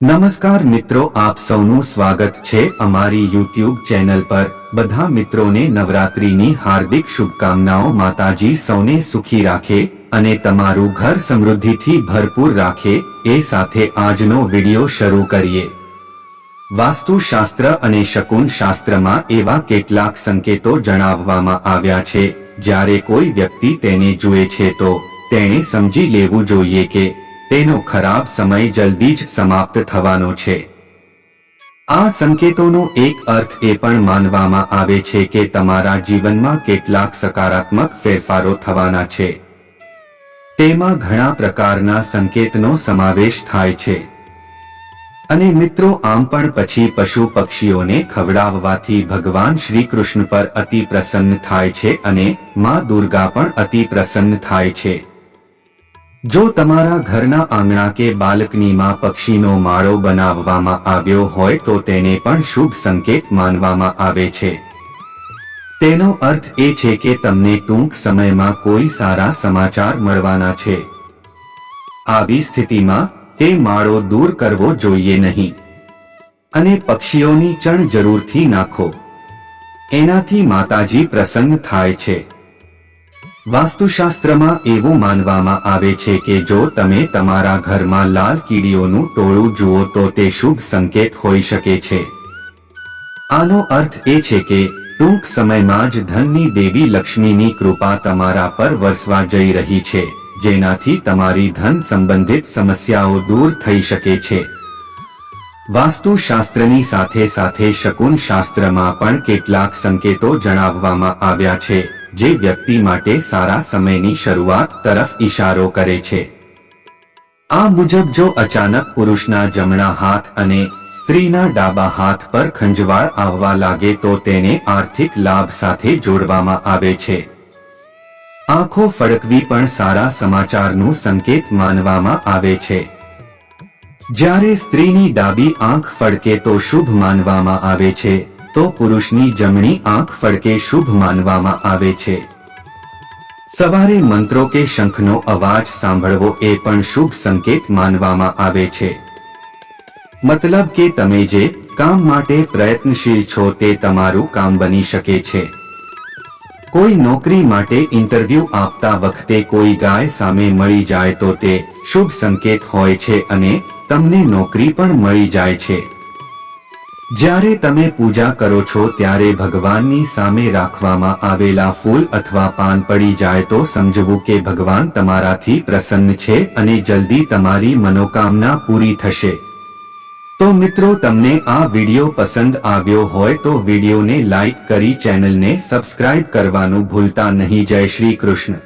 નમસ્કાર મિત્રો, આપ સૌનું સ્વાગત છે અમારી યુટ્યુબ ચેનલ પર। બધા મિત્રોને નવરાત્રીની હાર્દિક શુભકામનાઓ। માતાજી સૌને સુખી રાખે અને તમારું ઘર સમૃદ્ધિથી ભરપૂર રાખે। એ સાથે આજનો વિડિયો શરૂ કરીએ। વાસ્તુશાસ્ત્ર અને શકુન શાસ્ત્રમાં એવા કેટલાક સંકેતો જણાવવામાં આવ્યા છે, જ્યારે કોઈ વ્યક્તિ તેને જુએ છે તો તેણે સમજી લેવું જોઈએ કે તેનો ખરાબ સમય જલ્દી જ સમાપ્ત થવાનો છે। આ સંકેતોનો એક અર્થ એ પણ માનવામાં આવે છે કે તમારા જીવનમાં કેટલાક સકારાત્મક ફેરફારો થવાના છે। તેમાં ઘણા પ્રકારના સંકેતનો સમાવેશ થાય છે। અને મિત્રો, આમ પણ પછી પશુ પક્ષીઓને ખવડાવવાથી ભગવાન શ્રી કૃષ્ણ પર અતિ પ્રસન્ન થાય છે અને માં દુર્ગા પણ અતિ પ્રસન્ન થાય છે। જો તમારા ઘરના આંગણા કે બાલ્કનીમાં પક્ષીનો માળો બનાવવામાં આવ્યો હોય તો તેને પણ શુભ સંકેત માનવામાં આવે છે। તેનો અર્થ એ છે કે તમને ટૂંક સમયમાં કોઈ સારા સમાચાર મળવાના છે। આવી સ્થિતિમાં તે માળો દૂર કરવો જોઈએ નહીં અને પક્ષીઓની ચણ જરૂરથી નાખો। એનાથી માતાજી પ્રસન્ન થાય છે। વાસ્તુશાસ્ત્રમાં એવું માનવામાં આવે છે કે જો તમે તમારા ઘરમાં લાલ કીડીઓનું ટોળું જુઓ તો તે શુભ સંકેત હોઈ શકે છે। આનો અર્થ એ છે કે ટૂંક સમયમાં જ ધનની દેવી લક્ષ્મીની કૃપા તમારા પર વરસવા જઈ રહી છે, જેનાથી તમારી ધન સંબંધિત સમસ્યાઓ દૂર થઈ શકે છે। વાસ્તુશાસ્ત્રની સાથે સાથે શકુન શાસ્ત્રમાં પણ કેટલાક સંકેતો જણાવવામાં આવ્યા છે, જે વ્યક્તિ માટે સારા સમયની શરૂઆત તરફ ઇશારો કરે છે। આ મુજબ જો અચાનક પુરુષના જમણા હાથ અને સ્ત્રીના ડાબા હાથ પર ખંજવાળ આવવા લાગે તો તેને આર્થિક લાભ સાથે જોડવામાં આવે છે। આંખો ફડકવી પણ સારા સમાચારનું સંકેત માનવામાં આવે છે। જ્યારે સ્ત્રીની ડાબી આંખ ફડકે તો શુભ માનવામાં આવે છે, તો પુરુષની જમણી આંખ ફડકે શુભ માનવામાં આવે છે। સવારે મંત્રો કે શંખનો અવાજ સાંભળવો એ પણ શુભ સંકેત માનવામાં આવે છે। મતલબ કે તમે જે કામ માટે પ્રયત્નશીલ છો તે તમારું કામ બની શકે છે। કોઈ નોકરી માટે ઇન્ટરવ્યૂ આપતા વખતે કોઈ ગાય સામે મળી જાય તો તે શુભ સંકેત હોય છે અને તમને નોકરી પણ મળી જાય છે। જ્યારે તમે પૂજા કરો છો ત્યારે ભગવાનની સામે રાખવામાં આવેલા ફૂલ અથવા પાન પડી જાય તો સમજવું કે ભગવાન તમારાથી પ્રસન્ન છે અને જલ્દી તમારી મનોકામના પૂરી થશે। તો મિત્રો, તમને આ વિડિયો પસંદ આવ્યો હોય તો વિડિયોને લાઈક કરી ચેનલને સબસ્ક્રાઇબ કરવાનું ભૂલતા નહીં। જય શ્રી કૃષ્ણ।